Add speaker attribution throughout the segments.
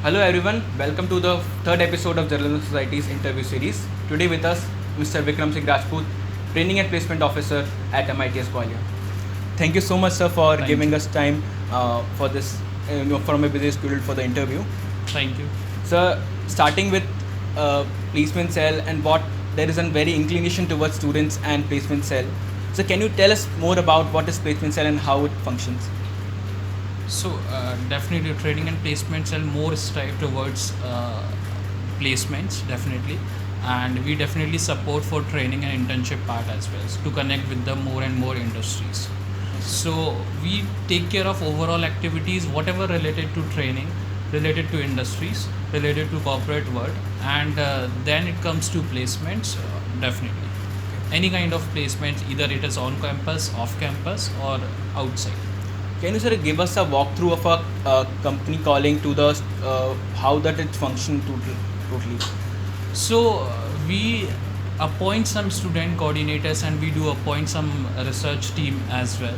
Speaker 1: Hello everyone, welcome to the third episode of Journalism Society's interview series. Today with us, Mr. Vikram S. Rajput, Training and Placement Officer at MITS Gwalior. Thank you so much, sir, for giving us time for this, from a busy schedule for the interview.
Speaker 2: Thank you.
Speaker 1: Sir, starting with placement cell and what there is a very inclination towards students and placement cell. So can you tell us more about what is placement cell and how it functions?
Speaker 2: So definitely training and placement cell more strive towards placements definitely, and we definitely support for training and internship part as well to connect with the more and more industries. So we take care of overall activities whatever related to training, related to industries, related to corporate world, and then it comes to placements. Definitely any kind of placements, either it is on campus, off campus, or outside.
Speaker 1: Can you, sir, give us a walkthrough of a company calling to the how that it functions totally?
Speaker 2: So we appoint some student coordinators and we do appoint some research team as well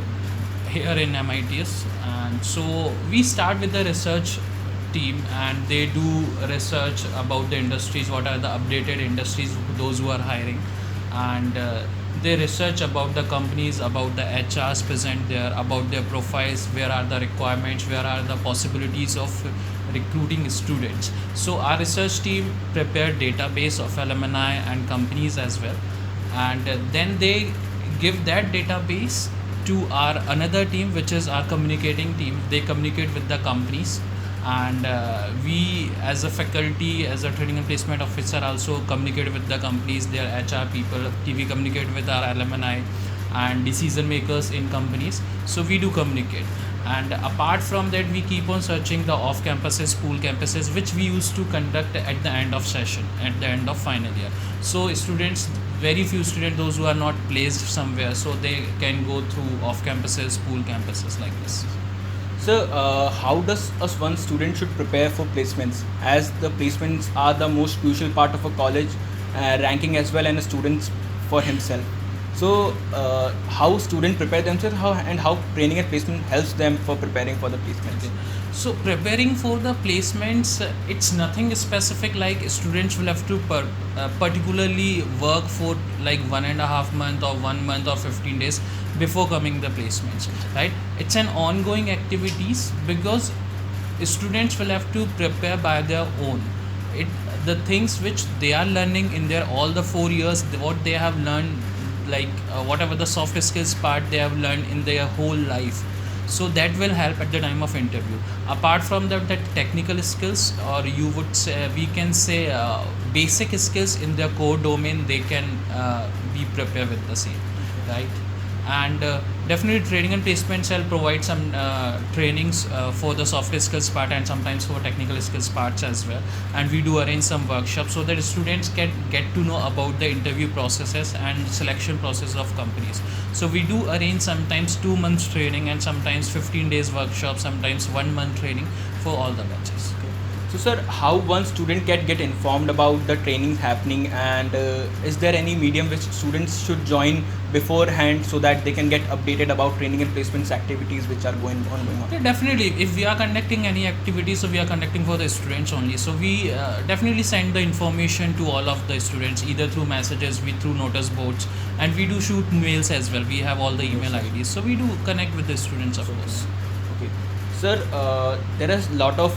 Speaker 2: here in MITS. And so we start with the research team and they do research about the industries, what are the updated industries, those who are hiring, and they research about the companies, about the HRs present there, about their profiles, where are the requirements, where are the possibilities of recruiting students. So our research team prepare database of alumni and companies as well, and then they give that database to our another team, which is our communicating team. They communicate with the companies, and we as a faculty, as a training and placement officer, also communicate with the companies, their HR people. We communicate with our alumni and decision makers in companies. So we do communicate, and apart from that we keep on searching the off campuses, pool campuses, which we used to conduct at the end of session, at the end of final year. So students, very few students, those who are not placed somewhere, so they can go through off campuses, pool campuses, like this.
Speaker 1: So, how does one student should prepare for placements? As the placements are the most crucial part of a college ranking as well, and a student for himself. So, how students prepare themselves, how training and placement helps them for preparing for the placements?
Speaker 2: So preparing for the placements, it's nothing specific. Like students will have to particularly work for like 1.5 months or 1 month or 15 days before coming the placements, right? It's an ongoing activities because students will have to prepare by their own. It the things which they are learning in their all the 4 years, what they have learned, like whatever the soft skills part they have learned in their whole life, so that will help at the time of interview. Apart from that, the technical skills, or you would say, we can say basic skills in their core domain, they can be prepared with the same, right? And definitely training and placement shall provide some trainings for the soft skills part and sometimes for technical skills parts as well, and we do arrange some workshops so that students can get to know about the interview processes and selection process of companies. So we do arrange sometimes 2 months training and sometimes 15 days workshop, sometimes 1 month training for all the batches.
Speaker 1: So, sir, how one student can get informed about the trainings happening, and is there any medium which students should join beforehand so that they can get updated about training and placements activities which are going on?
Speaker 2: Yeah, definitely. If we are conducting any activities, so we are conducting for the students only. So we definitely send the information to all of the students, either through messages, through notice boards, and we do shoot mails as well. We have all the email IDs, so we do connect with the students, of course.
Speaker 1: Okay. Sir, there is a lot of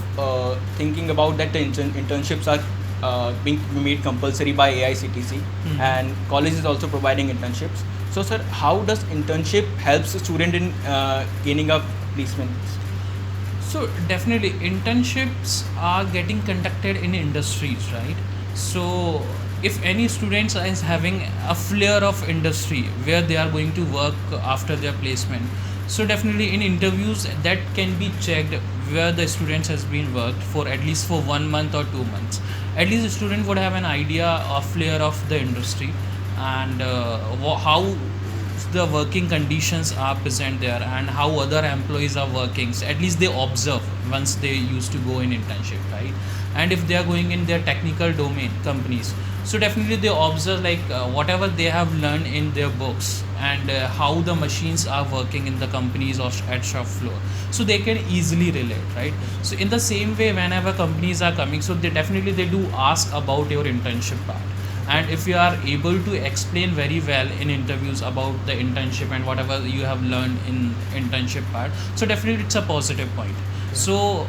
Speaker 1: thinking about that the internships are being made compulsory by AICTC, and college is also providing internships. So, sir, how does internship helps a student in gaining up placements?
Speaker 2: So definitely internships are getting conducted in industries, right? So if any students is having a flair of industry where they are going to work after their placement, so definitely in interviews that can be checked where the students has been worked for at least for 1 month or 2 months. At least the student would have an idea of flair of the industry, and how the working conditions are present there and how other employees are working. So at least they observe once they used to go in internship, right? And if they are going in their technical domain companies, So definitely they observe like whatever they have learned in their books, and how the machines are working in the companies or at shop floor, so they can easily relate, right? So in the same way, whenever companies are coming, so they do ask about your internship part. And if you are able to explain very well in interviews about the internship and whatever you have learned in internship part, so definitely it's a positive point. So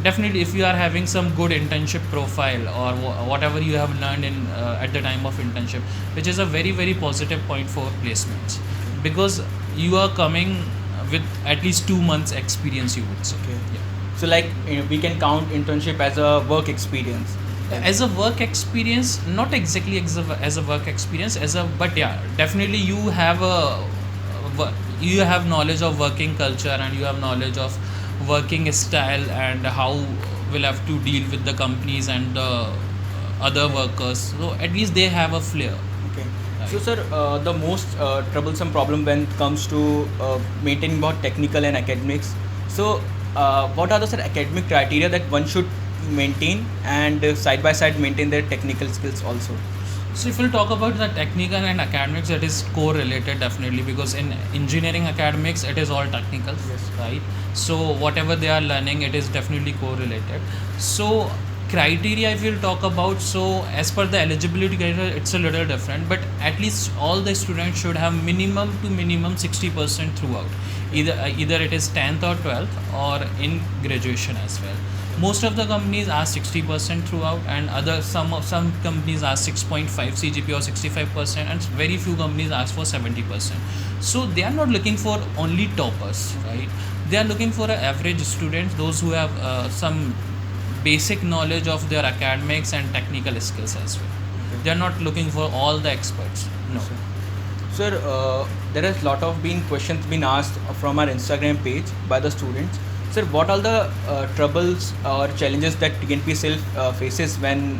Speaker 2: definitely if you are having some good internship profile or whatever you have learned in at the time of internship, which is a very very positive point for placements, because you are coming with at least 2 months experience, you would say.
Speaker 1: Okay.
Speaker 2: Yeah.
Speaker 1: So like we can count internship as a work experience.
Speaker 2: As a work experience, not exactly as a work experience, but yeah, definitely you have knowledge of working culture, and you have knowledge of working style, and how will have to deal with the companies and the other workers, so at least they have a flair.
Speaker 1: Okay.
Speaker 2: Right.
Speaker 1: So sir, the most troublesome problem when it comes to maintaining both technical and academics. So what are the sir academic criteria that one should maintain, and side by side maintain their technical skills also?
Speaker 2: So if we'll talk about the technical and academics, it is correlated definitely, because in engineering academics it is all technical.
Speaker 1: Yes.
Speaker 2: Right? So whatever they are learning, it is definitely correlated. So criteria, if we'll talk about, so as per the eligibility criteria, it's a little different, but at least all the students should have minimum 60% throughout, either it is 10th or 12th or in graduation as well. Most of the companies are 60% throughout, and some companies are 6.5 CGP or 65%, and very few companies ask for 70%. So they are not looking for only toppers, right? They are looking for an average student, those who have some basic knowledge of their academics and technical skills as well.
Speaker 1: Okay.
Speaker 2: They are not looking for all the experts. No.
Speaker 1: Sir, there is lot of questions been asked from our Instagram page by the students. Sir, what are the troubles or challenges that T&P self faces when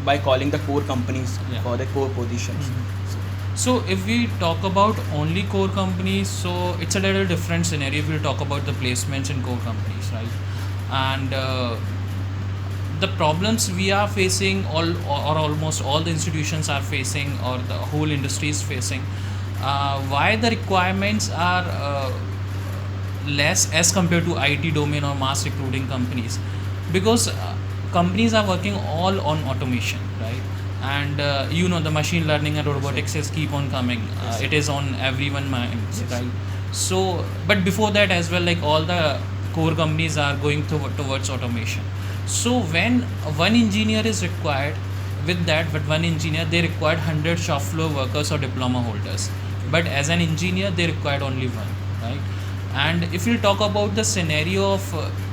Speaker 1: by calling the core companies
Speaker 2: Yeah.
Speaker 1: for the core positions?
Speaker 2: So if we talk about only core companies, so it's a little different scenario if we talk about the placements in core companies, right? And the problems we are facing, or almost all the institutions are facing, or the whole industry is facing, why the requirements are less as compared to IT domain or mass recruiting companies, because companies are working all on automation, right? And the machine learning and robotics is keep on coming. It is on everyone's minds,
Speaker 1: Yes.
Speaker 2: right? So but before that as well, like all the core companies are going towards automation. So when one engineer is required, with that but one engineer, they required 100 shop floor workers or diploma holders, but as an engineer they required only one, right? And if you talk about the scenario of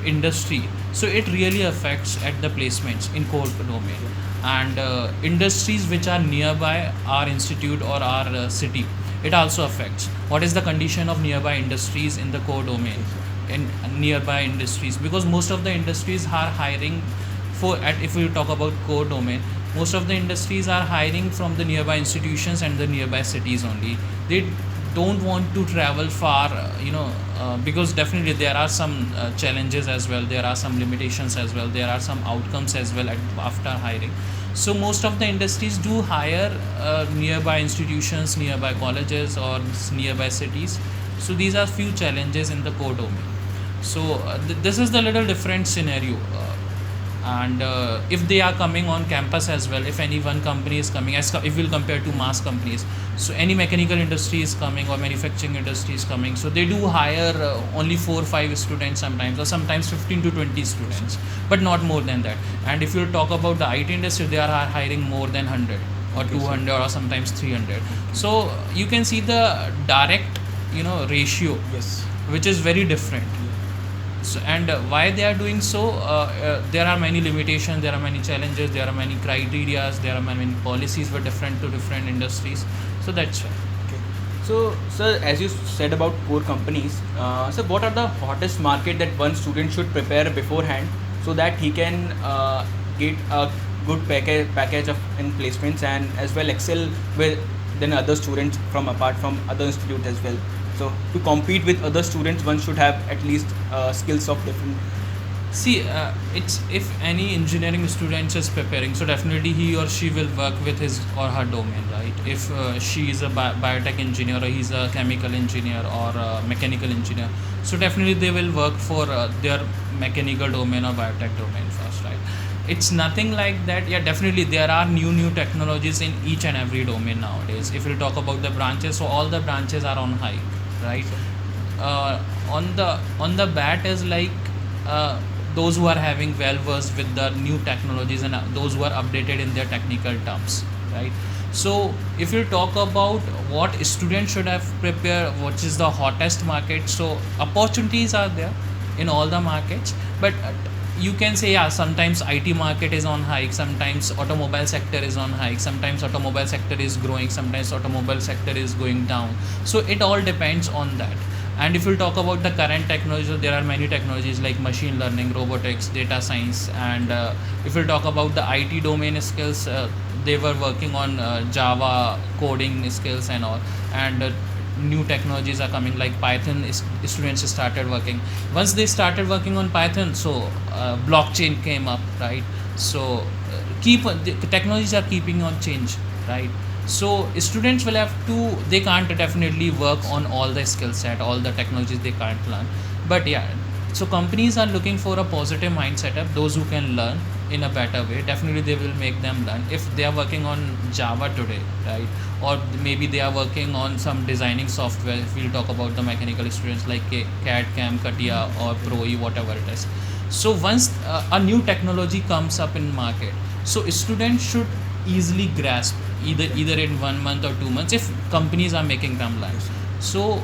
Speaker 2: industry, so it really affects at the placements in core domain. And industries which are nearby our institute or our city, it also affects. What is the condition of nearby industries in the core domain, in nearby industries? Because most of the industries are hiring if we talk about core domain, most of the industries are hiring from the nearby institutions and the nearby cities only. They don't want to travel far, because definitely there are some challenges as well, there are some limitations as well, there are some outcomes as well after hiring. So most of the industries do hire nearby institutions, nearby colleges, or nearby cities. So these are few challenges in the core domain. So this is the little different scenario. And if they are coming on campus as well, if any one company is coming, if we'll compare to mass companies, so any mechanical industry is coming or manufacturing industry is coming, so they do hire only 4 or 5 students sometimes, or sometimes 15 to 20 students, but not more than that. And if you talk about the IT industry, they are hiring more than 100 or 200 or sometimes 300. So you can see the direct ratio,
Speaker 1: Yes.
Speaker 2: which is very different. So, and why they are doing so, there are many limitations, there are many challenges, there are many criteria, there are many policies for different industries. So that's why.
Speaker 1: Okay. So, sir, as you said about core companies, so what are the hottest market that one student should prepare beforehand, so that he can get a good package of in placements, and as well excel with than other students from apart from other institute as well. So to compete with other students, one should have at least skills of different
Speaker 2: See, it's if any engineering student is preparing, so definitely he or she will work with his or her domain, right? If she is a biotech engineer, or he's a chemical engineer or a mechanical engineer, so definitely they will work for their mechanical domain or biotech domain first, right? It's nothing like that. Yeah, definitely there are new technologies in each and every domain nowadays. If we talk about the branches, so all the branches are on hike, right? On the bat is like uh, those who are having well versed with the new technologies, and those who are updated in their technical terms, right? So if you talk about what students should have prepared, what is the hottest market, so opportunities are there in all the markets, but you can say, yeah, sometimes IT market is on hike, sometimes automobile sector is on hike, sometimes automobile sector is growing, sometimes automobile sector is going down. So it all depends on that. And if you talk about the current technology, so there are many technologies like machine learning, robotics, data science, and if you talk about the IT domain skills, they were working on Java coding skills and all, and new technologies are coming like Python. Students started working. Once they started working on Python, so blockchain came up, right? So the technologies are keeping on change, right? So students will have to, they can't definitely work on all the skill set, all the technologies they can't learn. But yeah, so companies are looking for a positive mindset of those who can learn in a better way. Definitely they will make them learn. If they are working on Java today, right, or maybe they are working on some designing software, if we'll talk about the mechanical students like CAD CAM, CATIA or ProE, whatever it is. So once a new technology comes up in market, so students should easily grasp either in 1 month or 2 months if companies are making them learn. So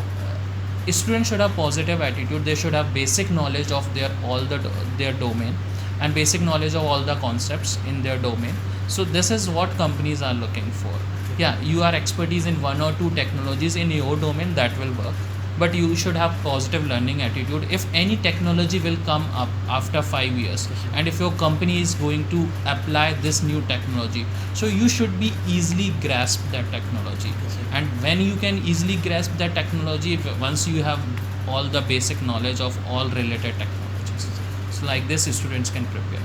Speaker 2: students should have positive attitude. They should have basic knowledge of their domain, and basic knowledge of all the concepts in their domain. So this is what companies are looking for. Yeah, you are expertise in one or two technologies in your domain, that will work, but you should have positive learning attitude. If any technology will come up after 5 years, and if your company is going to apply this new technology, so you should be easily grasp that technology. And when you can easily grasp that technology, once you have all the basic knowledge of all related technologies, so like this students can prepare.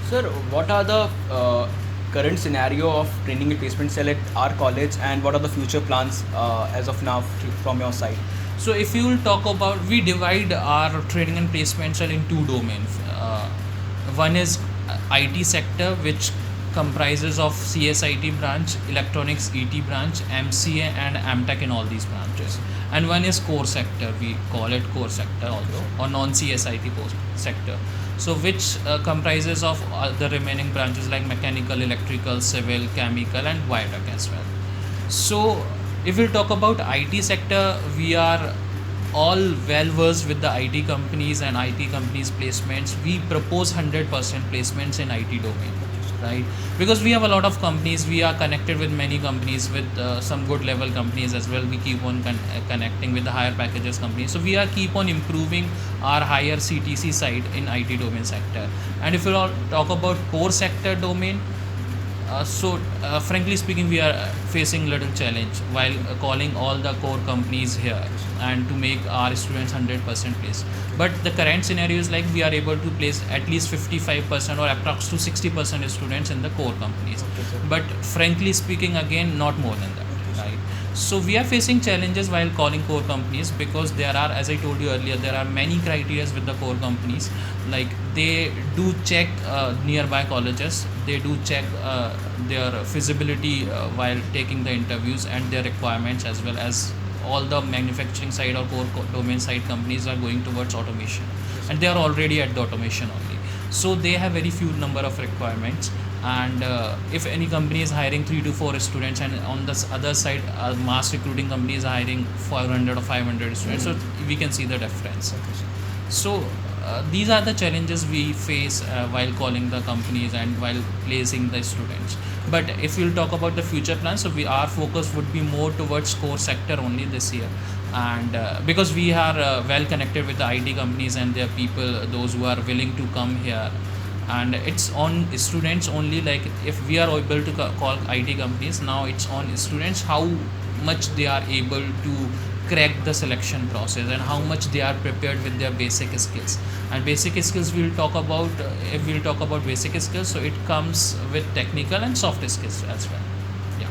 Speaker 1: Sir, what are the current scenario of training and placement cell at our college, and what are the future plans as of now from your side?
Speaker 2: So if you will talk about, we divide our training and placement cell in two domains. One is IT sector, which comprises of CSIT branch, electronics ET branch, MCA and MTech in all these branches. And one is core sector, we call it core sector also, or non-CSIT core sector. So which comprises of the remaining branches like mechanical, electrical, civil, chemical and biotech as well. So if we talk about IT sector, we are all well versed with the IT companies and IT companies placements. We propose 100% placements in IT domain, right? Because we have a lot of companies, we are connected with many companies, with some good level companies as well. We keep on connecting with the higher packages companies, so we are keep on improving our higher CTC side in IT domain sector. And if we talk about core sector domain, frankly speaking, we are facing little challenge while calling all the core companies here and to make our students 100% place. But the current scenario is like we are able to place at least 55% or approx to 60% students in the core companies. But frankly speaking, again, not more than that, right? So we are facing challenges while calling core companies, because there are, as I told you earlier, there are many criteria with the core companies. Like they do check nearby colleges, they do check their feasibility while taking the interviews, and their requirements, as well as all the manufacturing side or core domain side companies are going towards automation, and they are already at the automation only. So they have very few number of requirements. And if any company is hiring 3 to 4 students, and on the other side mass recruiting companies are hiring 400 or 500 students, so we can see the difference. So these are the challenges we face while calling the companies and while placing the students. But if we'll talk about the future plans, so our focus would be more towards core sector only this year. And because we are well connected with the IT companies and their people, those who are willing to come here, and it's on students only. Like if we are able to call IT companies, now it's on students how much they are able to crack the selection process and how much they are prepared with their basic skills. And basic skills we'll talk about, if we'll talk about basic skills, so it comes with technical and soft skills as well. Yeah.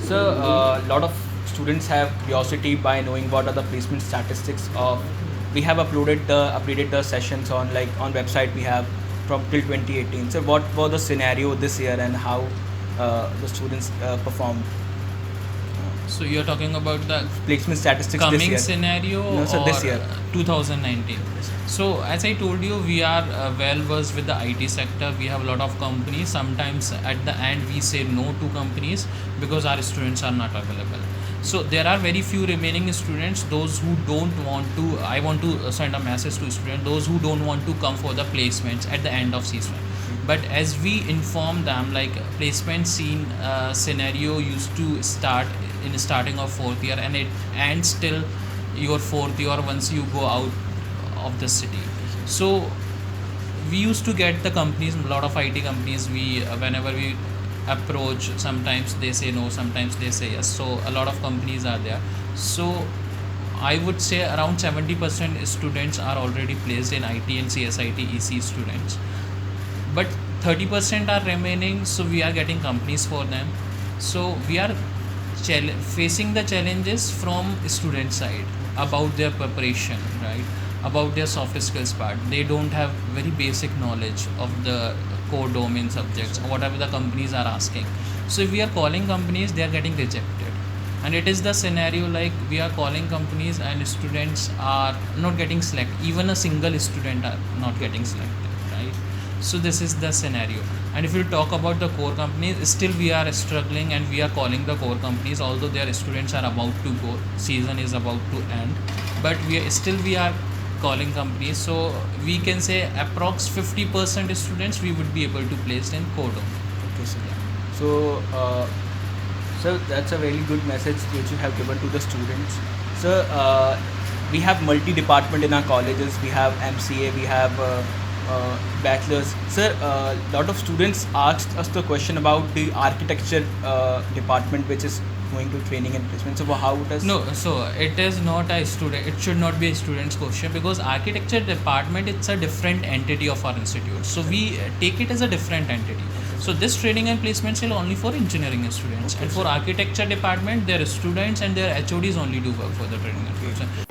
Speaker 1: So a lot of students have curiosity by knowing what are the placement statistics of. We have updated the sessions on website we have from till 2018. So what was the scenario this year and how the students performed?
Speaker 2: So you're talking about the
Speaker 1: Placement statistics
Speaker 2: coming
Speaker 1: this year.
Speaker 2: scenario
Speaker 1: No, sir,
Speaker 2: or
Speaker 1: this year.
Speaker 2: 2019? So as I told you, we are well versed with the IT sector. We have a lot of companies. Sometimes at the end we say no to companies because our students are not available. So there are very few remaining students, those who don't want to, I want to send a message to students, those who don't want to come for the placements at the end of season. But as we inform them, like placement scenario used to start in starting of fourth year and it ends till your fourth year once you go out of the city. So we used to get the companies, a lot of IT companies, we whenever we approach, sometimes they say no, sometimes they say yes. So a lot of companies are there. So I would say around 70% students are already placed in IT and CSIT EC students, but 30% are remaining, so we are getting companies for them. So we are facing the challenges from student side about their preparation, right, about their soft skills part. They don't have very basic knowledge of the core domain subjects or whatever the companies are asking. So if we are calling companies, they are getting rejected, and it is the scenario like we are calling companies and students are not getting selected. Even a single student are not getting selected, right? So this is the scenario. And if you talk about the core companies, still we are struggling and we are calling the core companies, although their students are about to go, season is about to end, but we are calling companies. So we can say approx 50% students we would be able to place in core domain.
Speaker 1: Okay, sir. So, sir, that's a very good message which you have given to the students. Sir, we have multi-department in our colleges. We have MCA, we have bachelors. Sir, a lot of students asked us the question about the architecture department, which is going to training and placement. So how does
Speaker 2: No, so it is not a student, it should not be a student's question, because architecture department, it's a different entity of our institute, so we take it as a different entity. So this training and placement is only for engineering students, and for architecture department their students and their HODs only do work for the training and placement.